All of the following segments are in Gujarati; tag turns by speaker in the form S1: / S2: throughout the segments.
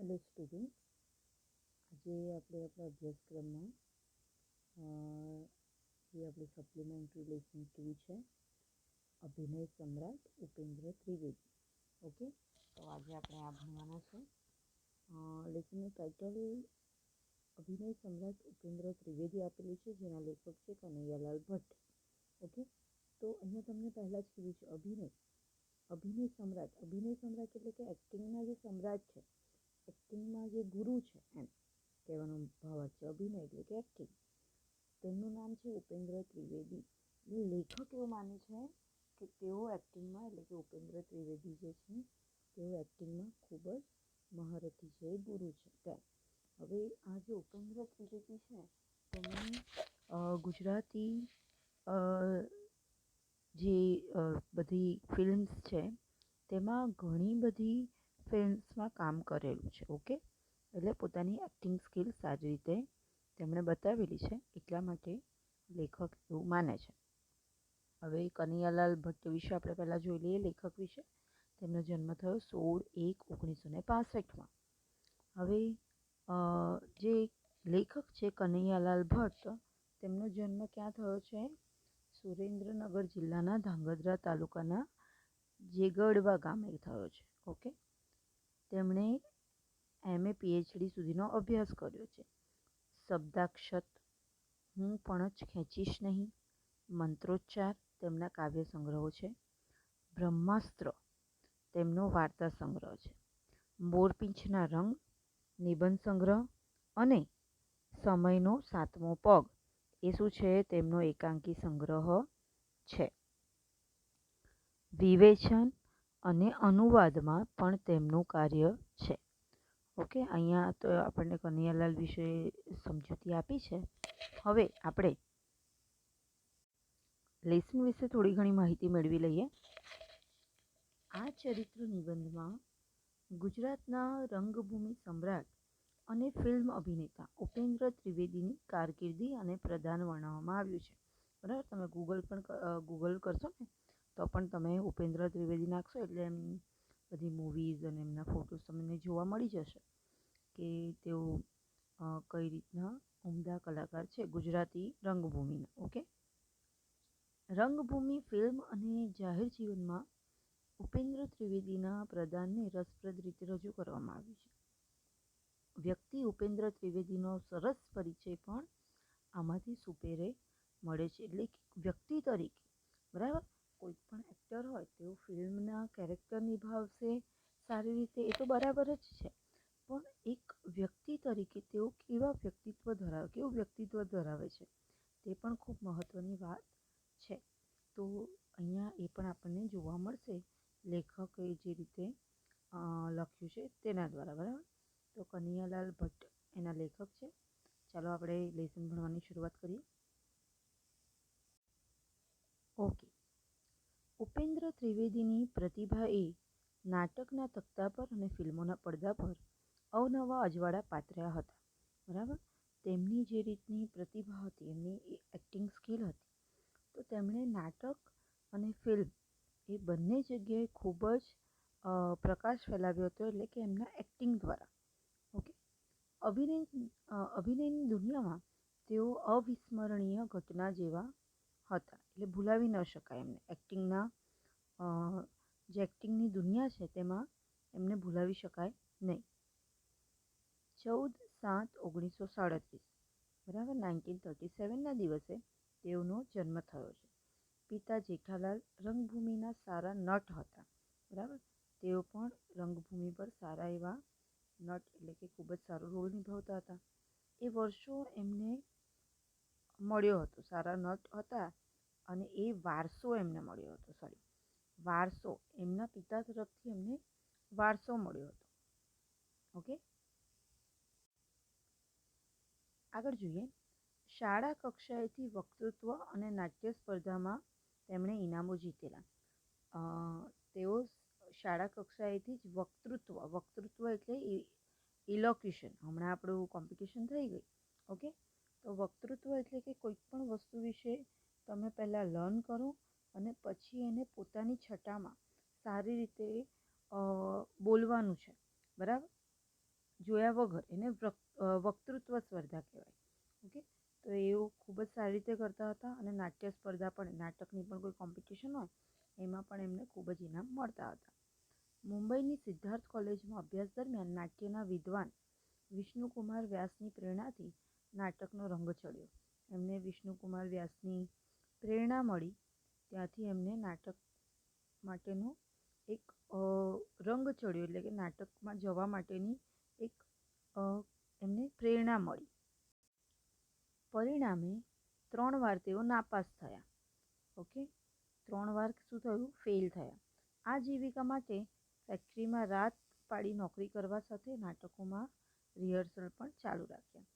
S1: હેલો સ્ટુડન્ટ, આજે આપણે આપણા અભ્યાસક્રમમાં જે આપણી સપ્લિમેન્ટરી લેસન 2 છે, અભિનય સમ્રાટ ઉપેન્દ્ર ત્રિવેદી. ઓકે, તો આજે આપણે આ ભણવાના છે. લેસનનું ટાઇટલ અભિનય સમ્રાટ ઉપેન્દ્ર ત્રિવેદી આપેલું છે, જેના લેખક છે કનૈયાલાલ ભટ્ટ. ઓકે, તો અહીંયા તમને પહેલાં જ કીધું છે અભિનય સમ્રાટ એટલે કે એક્ટિંગના જે સમ્રાટ છે, એક્ટિંગમાં જે ગુરુ છે, એમ કહેવાનો ભાવાર્થ છે. અભિનય એટલે કે એક્ટિંગ. તેમનું નામ છે ઉપેન્દ્ર ત્રિવેદી. લેખક એવું માને છે કે તેઓ એક્ટિંગમાં એટલે કે ઉપેન્દ્ર ત્રિવેદી જે છે તેઓ એક્ટિંગમાં ખૂબ જ મહારથી છે, ગુરુ છે તેમ. હવે આ જે ઉપેન્દ્ર ત્રિવેદી છે તેમણે ગુજરાતી જે બધી ફિલ્મ્સ છે તેમાં ઘણી બધી ફિલ્મ્સમાં કામ કરેલું છે. ઓકે, એટલે પોતાની એક્ટિંગ સ્કિલ સારી રીતે તેમણે બતાવેલી છે, એટલા માટે લેખક એવું માને છે. હવે કનૈયાલાલ ભટ્ટ વિશે આપણે પહેલાં જોઈ લઈએ. લેખક વિશે તેમનો જન્મ થયો 16/1/1965. હવે જે લેખક છે કનૈયાલાલ ભટ્ટ, તેમનો જન્મ ક્યાં થયો છે? સુરેન્દ્રનગર જિલ્લાના ધાંગધ્રા તાલુકાના જેગડવા ગામે થયો છે. ઓકે, તેમણે MA PhD સુધીનો અભ્યાસ કર્યો છે. શબ્દાક્ષત, હું પણ જ ખેંચીશ નહીં, મંત્રોચ્ચાર તેમના કાવ્ય સંગ્રહો છે. બ્રહ્માસ્ત્ર તેમનો વાર્તા સંગ્રહ છે. મોરપીંછના રંગ નિબંધ સંગ્રહ અને સમયનો સાતમો પગ એ શું છે? તેમનો એકાંકી સંગ્રહ છે. વિવેચન અને અનુવાદમાં પણ તેમનું કાર્ય છે. ઓકે, અહીંયા તો આપણને કનૈયાલાલ વિશે સમજૂતી આપી છે. હવે આપણે લેસન વિશે થોડી ઘણી માહિતી મેળવી લઈએ. આ ચરિત્ર નિબંધમાં ગુજરાતના રંગભૂમિ સમ્રાટ અને ફિલ્મ અભિનેતા ઉપેન્દ્ર ત્રિવેદીની કારકિર્દી અને પ્રદાન વર્ણવવામાં આવ્યું છે. બરાબર, તમે ગૂગલ કરશો ને તો પણ તમે ઉપેન્દ્ર ત્રિવેદી નાખશો એટલે એમ બધી મૂવીઝ અને એમના ફોટોસ તમને જોવા મળી જશે કે તેઓ કઈ રીતના ઉમદા કલાકાર છે ગુજરાતી રંગભૂમિના. ઓકે, રંગભૂમિ, ફિલ્મ અને જાહેર જીવનમાં ઉપેન્દ્ર ત્રિવેદીના પ્રદાનને રસપ્રદ રીતે રજૂ કરવામાં આવ્યું છે. વ્યક્તિ ઉપેન્દ્ર ત્રિવેદીનો સરસ પરિચય પણ આમાંથી સુપેરે મળે છે. એટલે કે વ્યક્તિ તરીકે, બરાબર, કોઈ પણ એક્ટર હોય તેઓ ફિલ્મના કેરેક્ટર નિભાવશે સારી રીતે, એ તો બરાબર જ છે, પણ એક વ્યક્તિ તરીકે તેઓ કેવું વ્યક્તિત્વ ધરાવે છે તે પણ ખૂબ મહત્ત્વની વાત છે. તો અહીંયા એ પણ આપણને જોવા મળશે, લેખકે જે રીતે લખ્યું છે તેના દ્વારા. બરાબર, તો કનૈયાલાલ ભટ્ટ એના લેખક છે. ચાલો આપણે લેસન ભણવાની શરૂઆત કરીએ. ઓકે, ઉપેન્દ્ર ત્રિવેદીની પ્રતિભા એ નાટકના તખ્તા પર અને ફિલ્મોના પડદા પર અવનવા અજવાળા પાથર્યા હતા. બરાબર, તેમની જે રીતની પ્રતિભા હતી, એમની એક્ટિંગ સ્કિલ હતી, તો તેમણે નાટક અને ફિલ્મ એ બંને જગ્યાએ ખૂબ જ પ્રકાશ ફેલાવ્યો હતો, એટલે કે એમના એક્ટિંગ દ્વારા. ઓકે, અભિનયની દુનિયામાં તેઓ અવિસ્મરણીય ઘટના જેવા હતા, એટલે ભૂલાવી ન શકાય એમને. જે એક્ટિંગની દુનિયા છે તેમાં એમને ભૂલાવી શકાય નહીં. 14/7/1937, બરાબર, 1937ના દિવસે તેઓનો જન્મ થયો છે. પિતા જેઠાલાલ રંગભૂમિના સારા નટ હતા. બરાબર, તેઓ પણ રંગભૂમિ પર સારા એવા નટ એટલે કે ખૂબ જ સારો રોલ નિભાવતા હતા. એ વર્ષો એમને મળ્યો હતો, સારા નટ હતા અને એ વારસો એમને મળ્યો હતો. વારસો એમના પિતા તરફથી એમને વારસો મળ્યો હતો. ઓકે, આગળ જોઈએ. શાળા કક્ષાએથી વક્તૃત્વ અને નાટ્ય સ્પર્ધામાં તેમણે ઇનામો જીતેલા. તેઓ શાળા કક્ષાએથી જ વક્તૃત્વ એટલે ઇલોક્યુશન, હમણાં આપણું કોમ્પિટિશન થઈ ગઈ. ઓકે, તો વક્તૃત્વ એટલે કે કોઈ પણ વસ્તુ વિશે તમે પહેલાં લર્ન કરો અને પછી એને પોતાની છટામાં સારી રીતે બોલવાનું છે. બરાબર, જોયા વગર એને વક્તૃત્વ સ્પર્ધા કહેવાય. ઓકે, તો એવું ખૂબ જ સારી રીતે કરતા હતા અને નાટ્ય સ્પર્ધા પણ, નાટકની પણ કોઈ કોમ્પિટિશન હોય એમાં પણ એમને ખૂબ જ ઇનામ મળતા હતા. મુંબઈની સિદ્ધાર્થ કોલેજમાં અભ્યાસ દરમિયાન નાટ્યના વિદ્વાન વિષ્ણુકુમાર વ્યાસની પ્રેરણાથી નાટકનો રંગ ચડ્યો. એમને વિષ્ણુકુમાર વ્યાસની પ્રેરણા મળી, ત્યાંથી એમને નાટક માટેનો એક રંગ ચડ્યો, એટલે કે નાટકમાં જવા માટેની એક એમને પ્રેરણા મળી. પરિણામે 3 વાર તેઓ નાપાસ થયા. ઓકે, 3 વાર શું થયું? ફેલ થયા. આ જીવિકા માટે ફેક્ટરીમાં રાત પાડી નોકરી કરવા સાથે નાટકોમાં રિહર્સલ પણ ચાલુ રાખ્યા.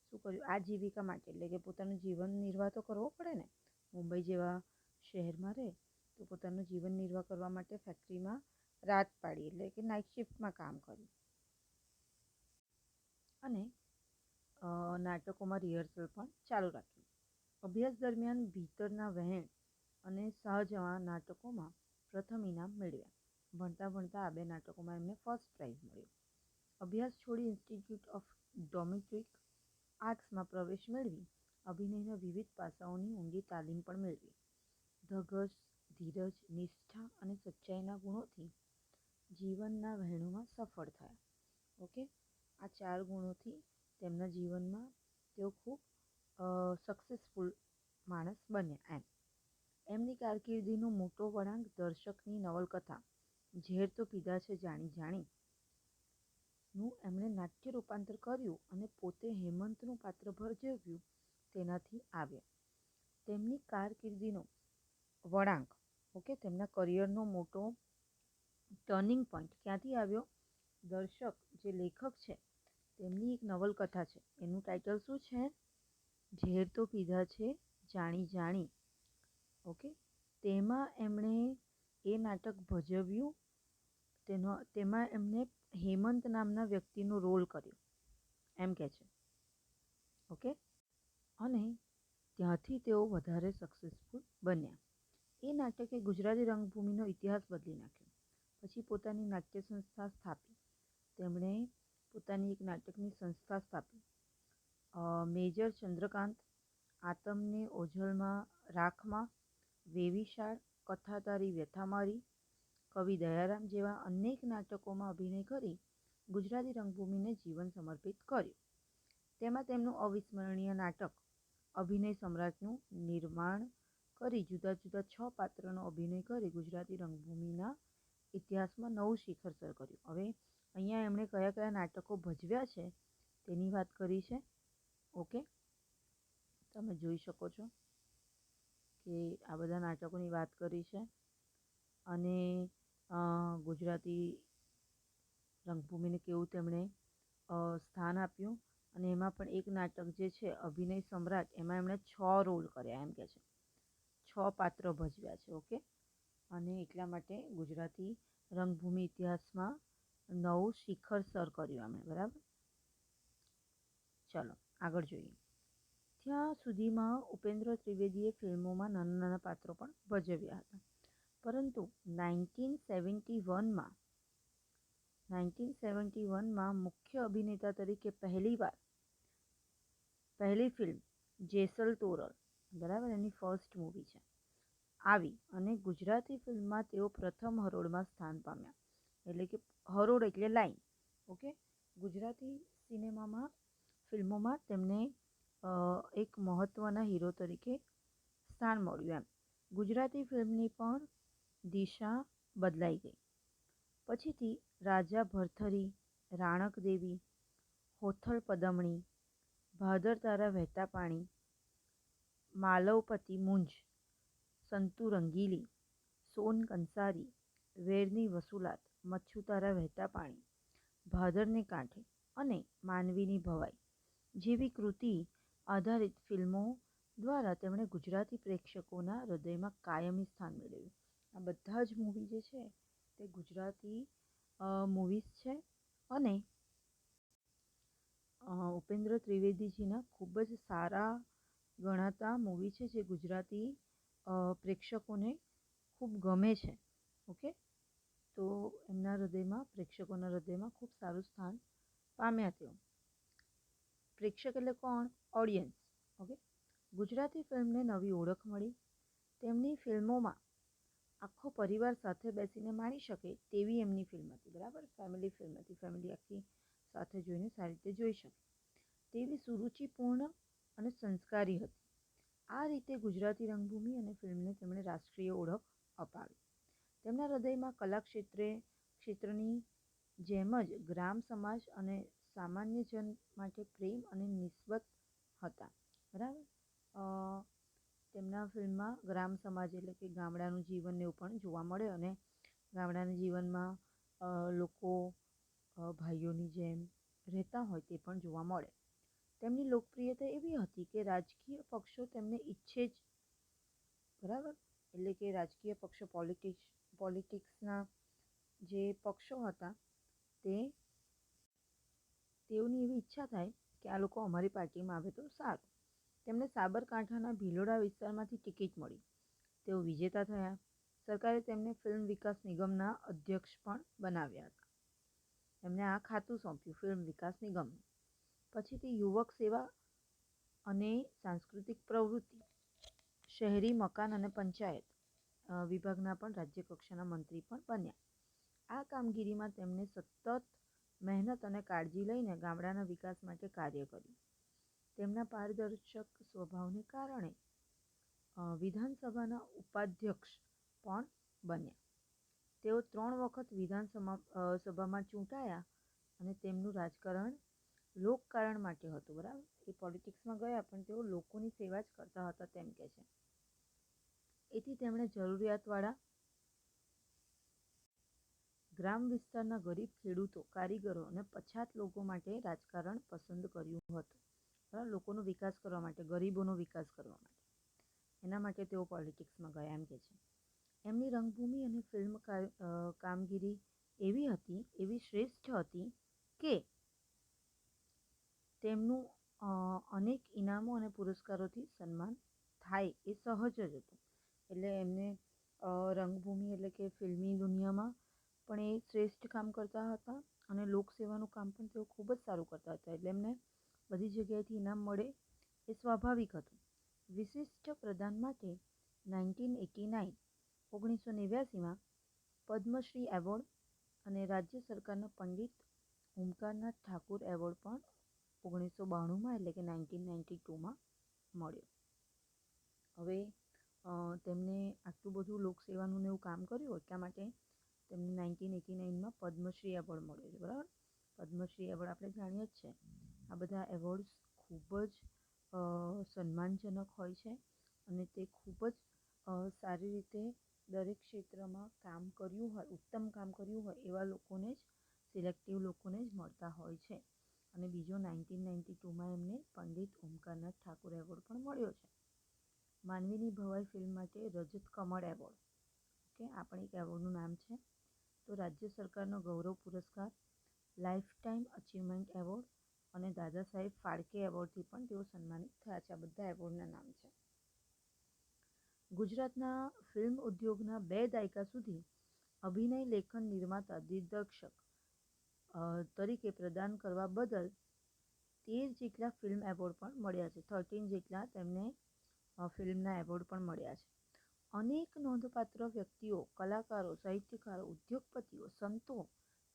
S1: શું કર્યું? આ જીવિકા માટે, એટલે કે પોતાનું જીવન નિર્વાહ તો કરવો પડે ને. મુંબઈ જેવા શહેરમાં રહે તો પોતાનું જીવન નિર્વાહ કરવા માટે ફેક્ટરીમાં રાત પાડી, એટલે કે નાઇટ શિફ્ટમાં કામ કર્યું અને નાટકોમાં રિહર્સલ પણ ચાલુ રાખ્યું. અભ્યાસ દરમિયાન ભીતરના વહેણ અને શાહજહાં નાટકોમાં પ્રથમ ઇનામ મેળવ્યા. ભણતા ભણતા આ 2 નાટકોમાં એમને ફર્સ્ટ પ્રાઇઝ મળ્યો. અભ્યાસ છોડી ઇન્સ્ટિટ્યૂટ ઓફ ડ્રામેટિક આર્ટ્સમાં પ્રવેશ મેળવી અભિનયના વિવિધ પાસાઓની ઊંડી તાલીમ પણ મેળવી. ધગશ, ધીરજ, નિષ્ઠા અને સચ્ચાઈના ગુણોથી જીવનના વહેણોમાં સફળ થયા. ઓકે, આ 4 ગુણોથી તેમના જીવનમાં તેઓ ખૂબ સક્સેસફુલ માણસ બન્યા. એમની કારકિર્દીનો મોટો વળાંક દર્શકની નવલકથા ઝેર તો પીધા છે જાણી જાણી નું એમણે નાટ્ય રૂપાંતર કર્યું અને પોતે હેમંતનું પાત્ર ભજવ્યું તેનાથી આવ્યા. તેમની કારકિર્દીનો વળાંક, ઓકે, તેમના કરિયરનો મોટો ટર્નિંગ પોઈન્ટ ક્યાંથી આવ્યો? દર્શક જે લેખક છે તેમની એક નવલકથા છે, એનું ટાઇટલ શું છે? ઝેર તો પીધા છે જાણી જાણી. ઓકે, તેમાં એમણે એ નાટક ભજવ્યું. તેમાં એમને હેમંત નામના વ્યક્તિનો રોલ કર્યો, એમ કે છે. ઓકે, અને ત્યાંથી તેઓ વધારે સક્સેસફુલ બન્યા. એ નાટકે ગુજરાતી રંગભૂમિનો ઇતિહાસ બદલી નાખ્યો. પછી પોતાની નાટ્ય સંસ્થા સ્થાપી. તેમણે પોતાની એક નાટકની સંસ્થા સ્થાપી. મેજર ચંદ્રકાંત, આતમને ઓઝલમાં રાખમાં, વેવિશાળ, કથાતારી વ્યથામારી, કવિ દયારામ જેવા અનેક નાટકોમાં અભિનય કરી ગુજરાતી રંગભૂમિને જીવન સમર્પિત કર્યું. તેમાં તેમનું અવિસ્મરણીય નાટક અભિનય સમ્રાટનું નિર્માણ કરી જુદા જુદા 6 પાત્રનો અભિનય કરી ગુજરાતી રંગભૂમિના ઇતિહાસમાં નવું શિખર સર કર્યું. હવે અહીંયા એમણે કયા કયા નાટકો ભજવ્યા છે તેની વાત કરી છે. ઓકે, તમે જોઈ શકો છો કે આ બધા નાટકોની વાત કરી છે અને ગુજરાતી રંગભૂમિને કેવું તેમણે સ્થાન આપ્યું. અને એમાં પણ એક નાટક જે છે અભિનય સમ્રાટ, એમાં એમણે 6 રોલ કર્યા, એમ કે છે 6 પાત્ર ભજવ્યા છે. ઓકે, અને એટલા માટે ગુજરાતી રંગભૂમિ ઇતિહાસમાં નવું શિખર સર કર્યું એમણે. બરાબર, ચલો આગળ જોઈએ. ત્યાં સુધીમાં ઉપેન્દ્ર ત્રિવેદીએ ફિલ્મોમાં નાના નાના પાત્રો પણ ભજવ્યા હતા, પરંતુ 1971માં મુખ્ય અભિનેતા તરીકે પહેલી ફિલ્મ જેસલ તોરલ, બરાબર, એની ફર્સ્ટ મૂવી છે, આવી અને ગુજરાતી ફિલ્મમાં તેઓ પ્રથમ હરોળમાં સ્થાન પામ્યા. એટલે કે હરોળ એટલે લાઈન. ઓકે, ગુજરાતી સિનેમામાં ફિલ્મોમાં તેમને એક મહત્ત્વના હીરો તરીકે સ્થાન મળ્યું. એમ ગુજરાતી ફિલ્મની પણ દિશા બદલાઈ ગઈ. પછીથી રાજા ભરથરી, રાણક દેવી, હોથલ પદમણી, ભાદર તારા વહેતા પાણી, માલવપતિ મુંજ, સંતુ રંગીલી, સોન કંસારી, વેરની વસુલાત, મચ્છુ તારા વહેતા પાણી, ભાદરને કાંઠે અને માનવીની ભવાઈ જેવી કૃતિ આધારિત ફિલ્મો દ્વારા તેમણે ગુજરાતી પ્રેક્ષકોના હૃદયમાં કાયમી સ્થાન મેળવ્યું. આ બધા જ મૂવી જે છે તે ગુજરાતી મૂવીઝ છે અને ઉપેન્દ્ર ત્રિવેદીજીના ખૂબ જ સારા ગણાતા મૂવી છે જે ગુજરાતી પ્રેક્ષકોને ખૂબ ગમે છે. ઓકે, તો એમના હૃદયમાં, પ્રેક્ષકોના હૃદયમાં ખૂબ સારું સ્થાન પામ્યા તેઓ. પ્રેક્ષક એટલે કોણ? ઓડિયન્સ. ઓકે. ગુજરાતી ફિલ્મને નવી ઓળખ મળી. તેમની ફિલ્મોમાં આખો પરિવાર સાથે બેસીને માણી શકે તેવી એમની ફિલ્મ હતી, બરાબર? ફેમિલી ફિલ્મ હતી, ફેમિલી આખી સાથે જોઈને સારી રીતે જોઈ શકે તેવી સુરુચિપૂર્ણ અને સંસ્કારી હતી. આ રીતે ગુજરાતી રંગભૂમિ અને ફિલ્મને તેમણે રાષ્ટ્રીય ઓળખ અપાવી. તેમના હૃદયમાં કલા ક્ષેત્રની જેમ જ ગ્રામ સમાજ અને સામાન્ય જન માટે પ્રેમ અને નિસ્બત હતા, બરાબર? તેમના ફિલ્મમાં ગ્રામ સમાજ એટલે કે ગામડાનું જીવન એવું પણ જોવા મળે અને ગામડાના જીવનમાં લોકો ભાઈઓની જેમ રહેતા હોય તે પણ જોવા મળે. તેમની લોકપ્રિયતા એવી હતી કે રાજકીય પક્ષો તેમને ઈચ્છે જ, બરાબર? એટલે કે રાજકીય પક્ષો પોલિટિક્સના જે પક્ષો હતા તેઓની એવી ઈચ્છા થાય કે આ લોકો અમારી પાર્ટીમાં આવે તો સારું. તેમને સાબરકાંઠાના ભિલોડા વિસ્તારમાંથી ટિકિટ મળી. તેઓ વિજેતા થયા. સરકારે તેમને ફિલ્મ વિકાસ નિગમના અધ્યક્ષ પણ બનાવ્યા હતા. એમને આ ખાતું સોંપ્યું, ફિલ્મ વિકાસ નિગમનું. પછીથી યુવક સેવા અને સાંસ્કૃતિક પ્રવૃત્તિ, શહેરી મકાન અને પંચાયત વિભાગના પણ રાજ્ય કક્ષાના મંત્રી પણ બન્યા. આ કામગીરીમાં તેમને સતત મહેનત અને કાળજી લઈને ગામડાના વિકાસ માટે કાર્ય કર્યું. તેમના પારદર્શક સ્વભાવને કારણે વિધાનસભાના ઉપાધ્યક્ષ પણ બન્યા. તેઓ 3 વખત વિધાનસભામાં ચૂંટાયા અને તેમનું રાજકારણ લોકકારણ માટે હતું, બરાબર? એ પોલિટિક્સમાં ગયા પણ તેઓ લોકોની સેવા જ કરતા હતા તેમ કહે છે. એથી તેમણે જરૂરિયાતવાળા ગ્રામ વિસ્તારના ગરીબ ખેડૂતો, કારીગરો અને પછાત લોકો માટે રાજકારણ પસંદ કર્યું હતું, બરાબર? લોકોનો વિકાસ કરવા માટે, ગરીબોનો વિકાસ કરવા માટે. એના માટે તેઓ પોલિટિક્સમાં ગયા એમ કહે છે. એમની રંગભૂમિ અને ફિલ્મ કામગીરી એવી શ્રેષ્ઠ હતી કે તેમનું અનેક ઇનામો અને પુરસ્કારોથી સન્માન થાય એ સહજ જ હતું. એટલે એમને રંગભૂમિ એટલે કે ફિલ્મી દુનિયામાં પણ એ શ્રેષ્ઠ કામ કરતા હતા અને લોકસેવાનું કામ પણ તેઓ ખૂબ જ સારું કરતા હતા. એટલે એમને બધી જગ્યાએથી ઇનામ મળે એ સ્વાભાવિક હતું. વિશિષ્ટ પ્રદાન માટે 1989 પદ્મશ્રી એવોર્ડ અને રાજ્ય સરકારના પંડિત ઓમકારનાથ ઠાકુર એવોર્ડ પણ 1992 એટલે કે 1992 મળ્યો. હવે તેમને આટલું બધું લોકસેવાનું એવું કામ કર્યું એટલા માટે તેમને 1989 પદ્મશ્રી એવોર્ડ મળ્યો છે, બરાબર? પદ્મશ્રી એવોર્ડ આપણે જાણીએ જ છે. આ બધા એવોર્ડ્સ ખૂબ જ સન્માનજનક હોય છે અને તે ખૂબ જ સારી રીતે દરેક ક્ષેત્રમાં કામ કર્યું હોય, ઉત્તમ કામ કર્યું હોય એવા લોકોને જ, સિલેક્ટિવ લોકોને જ મળતા હોય છે. અને બીજો 1992 એમને પંડિત ઓમકારનાથ ઠાકુર એવોર્ડ પણ મળ્યો છે. માનવીની ભવાઈ ફિલ્મ માટે રજત કમળ એવોર્ડ, ઓકે, આ પણ એક એવોર્ડનું નામ છે. તો રાજ્ય સરકારનો ગૌરવ પુરસ્કાર, લાઈફ ટાઈમ અચીવમેન્ટ એવોર્ડ અને દાદા સાહેબ ફાળકે એવોર્ડથી પણ તેઓ સન્માનિત થયા છે. આ બધા એવોર્ડના નામ છે. ગુજરાતના ફિલ્મ ઉદ્યોગના 2 દાયકા સુધી અભિનય, લેખન, નિર્માતા, દિગ્દર્શક તરીકે પ્રદાન કરવા બદલ 13 જેટલા ફિલ્મ એવોર્ડ પણ મળ્યા છે. 13 જેટલા તેમને ફિલ્મના એવોર્ડ પણ મળ્યા છે. અનેક નોંધપાત્ર વ્યક્તિઓ, કલાકારો, સાહિત્યકારો, ઉદ્યોગપતિઓ, સંતો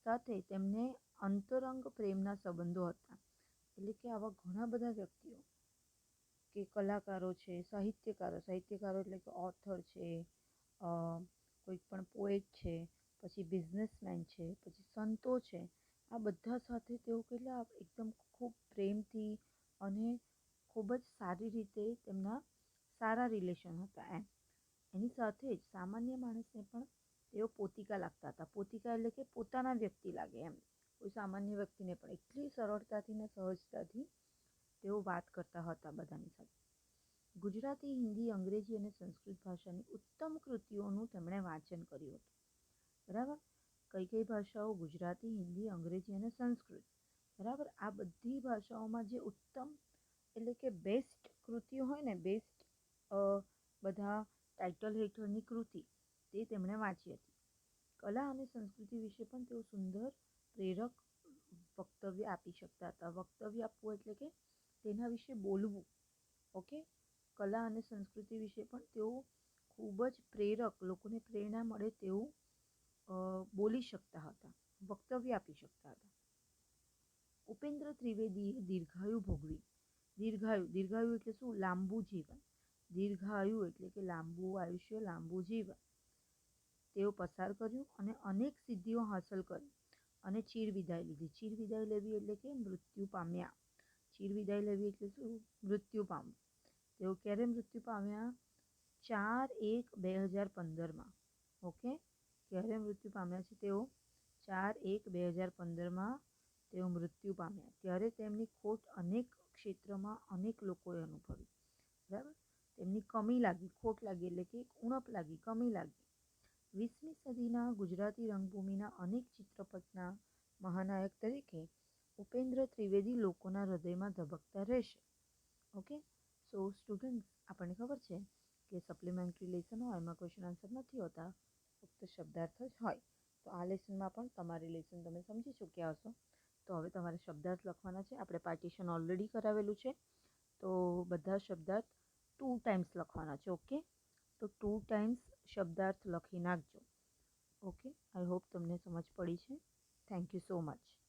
S1: સાથે તેમને અંતરંગ પ્રેમના સંબંધો હતા. એટલે કે આવા ઘણા બધા વ્યક્તિઓ કે કલાકારો છે, સાહિત્યકારો એટલે કે ઓથર છે, કોઈ પણ પોએટ છે, પછી બિઝનેસમેન છે, પછી સંતો છે, આ બધા સાથે તેઓ કેટલા એકદમ ખૂબ પ્રેમથી અને ખૂબ જ સારી રીતે તેમના સારા રિલેશન હતા એમ. એની સાથે જ સામાન્ય માણસને પણ તેઓ પોતિકા લાગતા હતા. પોતિકા એટલે કે પોતાના વ્યક્તિ લાગે એમ. કોઈ સામાન્ય વ્યક્તિને પણ એટલી સરળતાથી ને સહજતાથી તેઓ વાત કરતા હતા બધાની સાથે. ગુજરાતી, હિન્દી, અંગ્રેજી અને સંસ્કૃત ભાષાની ઉત્તમ કૃતિઓનું તેમણે વાંચન કર્યું હતું, બરાબર? કઈ ભાષાઓ? ગુજરાતી, હિન્દી, અંગ્રેજી અને સંસ્કૃત, બરાબર? આ બધી ભાષાઓમાં જે ઉત્તમ એટલે કે બેસ્ટ કૃતિઓ હોય ને, બેસ્ટ બધા ટાઇટલ હેઠળની કૃતિ તે તેમણે વાંચી હતી. કલા અને સંસ્કૃતિ વિશે પણ તેઓ સુંદર, પ્રેરક વક્તવ્ય આપી શકતા હતા. વક્તવ્ય આપવું એટલે કે તેના વિશે બોલવું. ઓકે, કલા અને સંસ્કૃતિ વિશે પણ તેઓ ખૂબ જ પ્રેરક, લોકોને પ્રેરણા મળે તેવું બોલી શકતા હતા, વક્તવ્ય આપી શકતા હતા. ઉપેન્દ્ર ત્રિવેદીએ દીર્ઘાયુ ભોગવી. દીર્ઘાયુ એટલે શું? લાંબુ જીવન. દીર્ઘાયુ એટલે કે લાંબુ આયુષ્ય, લાંબુ જીવન તેઓ પસાર કર્યું અને અનેક સિદ્ધિઓ હાંસલ કરી અને ચીરવિદાય લીધી. ચીરવિદાય લેવી એટલે કે મૃત્યુ પામ્યા. ચીરવિદાય લેવી એટલે શું? મૃત્યુ પામવું. તેઓ ક્યારે મૃત્યુ પામ્યા? 4/1/2015. ઓકે, ક્યારે મૃત્યુ પામ્યા છે તેઓ? 4/1/2015 તેઓ મૃત્યુ પામ્યા. ત્યારે તેમની ખોટ અનેક ક્ષેત્રમાં અનેક લોકોએ અનુભવી. બરાબર, તેમની કમી લાગી, ખોટ લાગી એટલે કે ઉણપ લાગી, કમી લાગી. 20મી સદીના ગુજરાતી રંગભૂમિના અનેક ચિત્રપટના મહાનાયક તરીકે ઉપેન્દ્ર ત્રિવેદી લોકોના હૃદયમાં ધબકતા રહેશે. ઓકે, સો સ્ટુડન્ટ્સ, આપણને ખબર છે કે સપ્લિમેન્ટરી લેસન હોય એમાં ક્વેશ્ચન આન્સર નથી હોતા, ફક્ત શબ્દાર્થ જ હોય. તો આ લેસનમાં પણ તમારી લેસન તમે સમજી ચૂક્યા હશો. તો હવે તમારે શબ્દાર્થ લખવાના છે. આપણે પાર્ટીશન ઓલરેડી કરાવેલું છે, તો બધા શબ્દાર્થ 2 ટાઈમ્સ લખવાના છે. ઓકે, તો 2 ટાઈમ્સ શબ્દાર્થ લખી નાખજો. ઓકે, આઈ હોપ તમને સમજ પડી છે. Thank you so much.